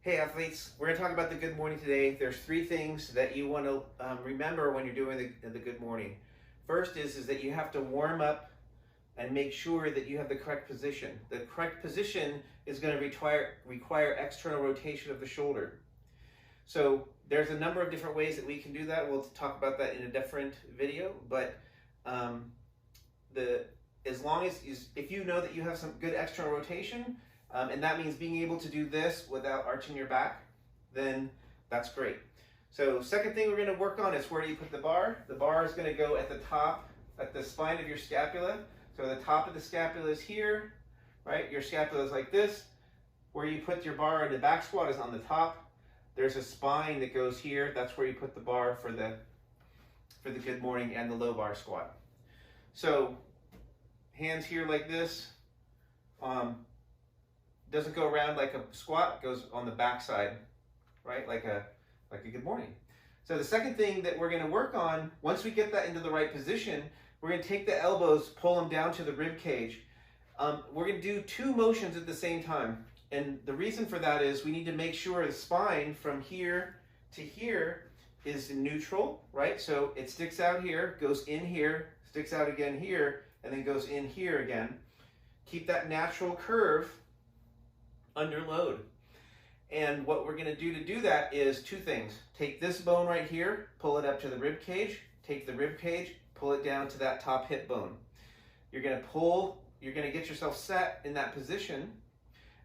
Hey athletes, we're going to talk about the good morning today. There's three things that you want to remember when you're doing the good morning. First is that you have to warm up and make sure that you have the correct position. The correct position is going to require external rotation of the shoulder. So there's a number of different ways that we can do that. We'll talk about that in a different video, but as long as if you know that you have some good external rotation, and that means being able to do this without arching your back, then that's great. So second thing we're going to work on is where do you put the bar. The bar is going to go at the top, at the spine of your scapula. So the top of the scapula is here, right? Your scapula is like this. Where you put your bar in the back squat is on the top. There's a spine that goes here. That's where you put the bar for the good morning and the low bar squat. So hands here like this. Doesn't go around like a squat, goes on the back side, right? Like a good morning. So the second thing that we're going to work on, once we get that into the right position, we're going to take the elbows, pull them down to the rib cage. We're going to do two motions at the same time. And the reason for that is we need to make sure the spine from here to here is neutral, right? So it sticks out here, goes in here, sticks out again here, and then goes in here again. Keep that natural curve under load. And what we're going to do that is two things. Take this bone right here, pull it up to the rib cage, take the rib cage, pull it down to that top hip bone. You're going to get yourself set in that position.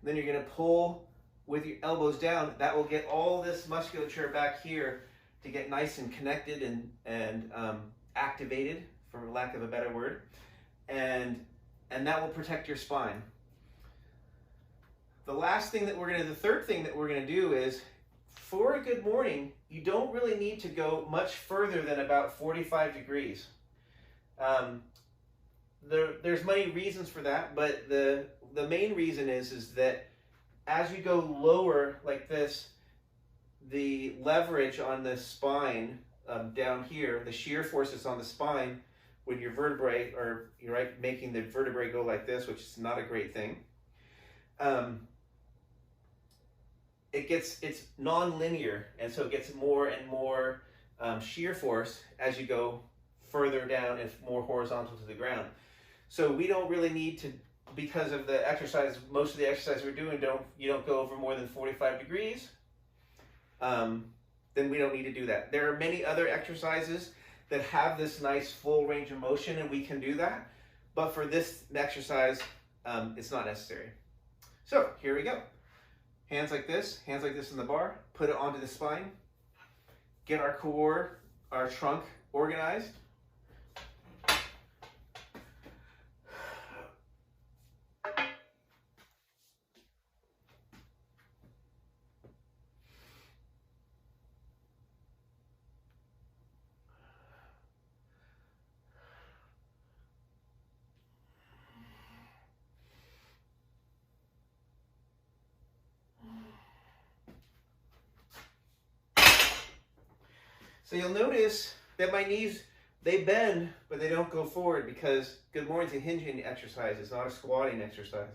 Then you're going to pull with your elbows down. That will get all this musculature back here to get nice and connected and activated, for lack of a better word. And that will protect your spine. The third thing that we're going to do is, for a good morning, you don't really need to go much further than about 45 degrees. There's many reasons for that, but the main reason is that as you go lower like this, the leverage on the spine down here, the shear forces on the spine when your vertebrae are making the vertebrae go like this, which is not a great thing. It's non-linear, and so it gets more and more shear force as you go further down and more horizontal to the ground. So we don't really need to, because of the exercise, most of the exercise we're doing, you don't go over more than 45 degrees, then we don't need to do that. There are many other exercises that have this nice full range of motion, and we can do that. But for this exercise, it's not necessary. So here we go. Hands like this in the bar, put it onto the spine, get our core, our trunk organized. So you'll notice that my knees, they bend, but they don't go forward, because good morning's a hinging exercise. It's not a squatting exercise.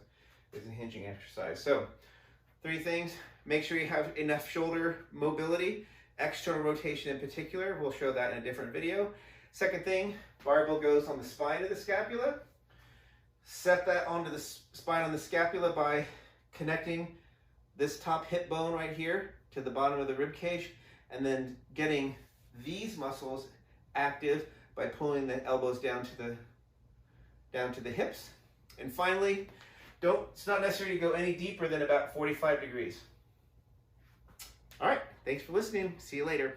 It's a hinging exercise. So three things. Make sure you have enough shoulder mobility, external rotation in particular. We'll show that in a different video. Second thing, barbell goes on the spine of the scapula. Set that onto the spine on the scapula by connecting this top hip bone right here to the bottom of the rib cage, and then getting these muscles active by pulling the elbows down to the hips. And finally, it's not necessary to go any deeper than about 45 degrees. All right, thanks for listening. See you later.